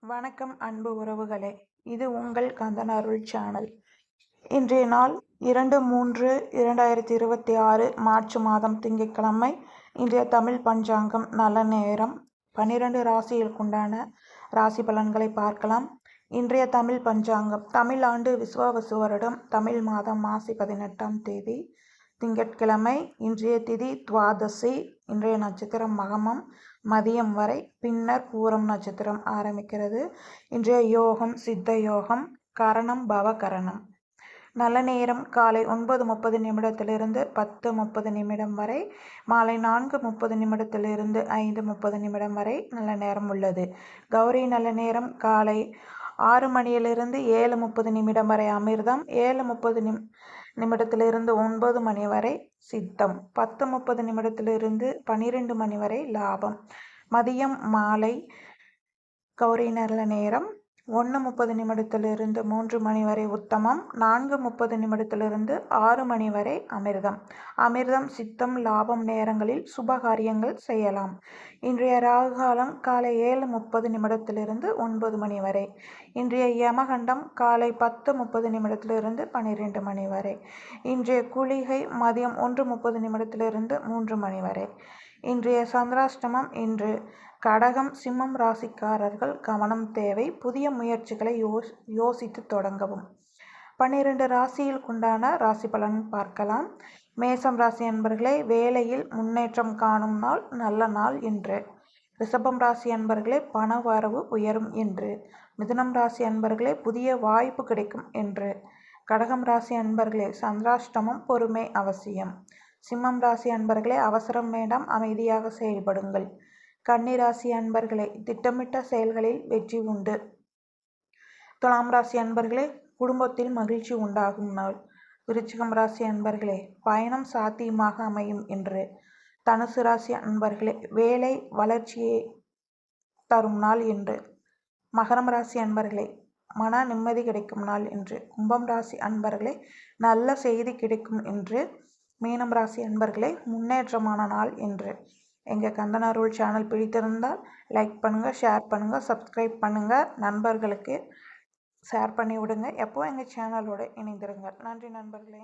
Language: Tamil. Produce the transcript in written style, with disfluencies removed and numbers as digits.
வணக்கம் அன்பு உறவுகளே, இது உங்கள் கந்தன் அருள் சேனல். இன்றைய நாள் 2/3/2026 மார்ச் மாதம் திங்கட்கிழமை. இன்றைய தமிழ் பஞ்சாங்கம் நல்ல நேரம். 12 ராசிகளுக்குண்டான ராசி பலன்களை பார்க்கலாம். இன்றைய தமிழ் பஞ்சாங்கம் தமிழ் ஆண்டு விசுவாவசு வருடம் தமிழ் மாதம் மாசி 18ஆம் தேதி திங்கட்கிழமை. இன்றைய திதி துவாதசி. இன்றைய நட்சத்திரம் மகமம் மதியம் வரை, பின்னர் பூரம் நட்சத்திரம் ஆரம்பிக்கிறது. இன்றைய யோகம் சித்த யோகம், கரணம் பவகரணம். நல்ல நேரம் காலை 9:30 நிமிடத்திலிருந்து 10:30 நிமிடம் வரை, மாலை 4:30 நிமிடத்திலிருந்து 5:30 நிமிடம் வரை நல்ல நேரம் உள்ளது. கௌரி நல்ல நேரம் காலை 6 மணியிலிருந்து 7:30 நிமிடம் வரை அமிர்தம், 7:30 நிமிடத்திலிருந்து 9 மணி வரை சித்தம், 10:30 நிமிடத்திலிருந்து 12 மணி வரை லாபம். மதியம் மாலை கௌரி நல்ல நேரம் 1:30 நிமிடத்திலிருந்து 3 மணி வரை உத்தமம், 4:30 நிமிடத்திலிருந்து 6 மணி வரை அமிர்தம். அமிர்தம் சித்தம் லாபம் நேரங்களில் சுபகாரியங்கள் செய்யலாம். இன்றைய ராகு காலம் காலை 7:30 நிமிடத்திலிருந்து 9 மணி வரை. இன்றைய யமகண்டம் காலை 10:30 நிமிடத்திலிருந்து 12 மணி வரை. இன்றைய குளிகை மதியம் 1:30 நிமிடத்திலிருந்து 3 மணி வரை. இன்றைய சந்திராஷ்டமம். இன்று கடகம் சிம்மம் ராசிக்காரர்கள் கவனம் தேவை. புதிய முயற்சிகளை யோசித்து தொடங்கவும். 12 ராசிகளுக்குண்டான ராசி பலன் பார்க்கலாம். மேசம் ராசி அன்பர்களே, வேலையில் முன்னேற்றம் காணும் நாள், நல்ல நாள் என்று. ரிஷபம் ராசி அன்பர்களே, பண வரவு உயரும் என்று. மிதுனம் ராசி அன்பர்களே, புதிய வாய்ப்பு கிடைக்கும் என்று. கடகம் ராசி அன்பர்களே, சந்திராஷ்டமம், பொறுமை அவசியம். சிம்மம் ராசி அன்பர்களே, அவசரம் வேண்டாம், அமைதியாக செயல்படுங்கள். கன்னி ராசி அன்பர்களே, திட்டமிட்ட செயல்களில் வெற்றி உண்டு. துலாம் ராசி அன்பர்களே, குடும்பத்தில் மகிழ்ச்சி உண்டாகும் நாள். விருச்சிகம் ராசி அன்பர்களே, பயணம் சாத்தியமாக அமையும் என்று. தனுசு ராசி அன்பர்களே, வேலை வளர்ச்சியை தரும் நாள் என்று. மகரம் ராசி அன்பர்களே, மன நிம்மதி கிடைக்கும் நாள் என்று. கும்பம் ராசி அன்பர்களே, நல்ல செய்தி கிடைக்கும் என்று. மீனம் ராசி அன்பர்களே, முன்னேற்றமான நாள் என்று. எங்கள் கந்தன் அருள் சேனல் பிடித்திருந்தால் லைக் பண்ணுங்கள், ஷேர் பண்ணுங்கள், சப்ஸ்கிரைப் பண்ணுங்கள், நண்பர்களுக்கு ஷேர் பண்ணி விடுங்க. எப்போ எங்கள் சேனலோடு இணைந்திருங்கள். நன்றி நண்பர்களே.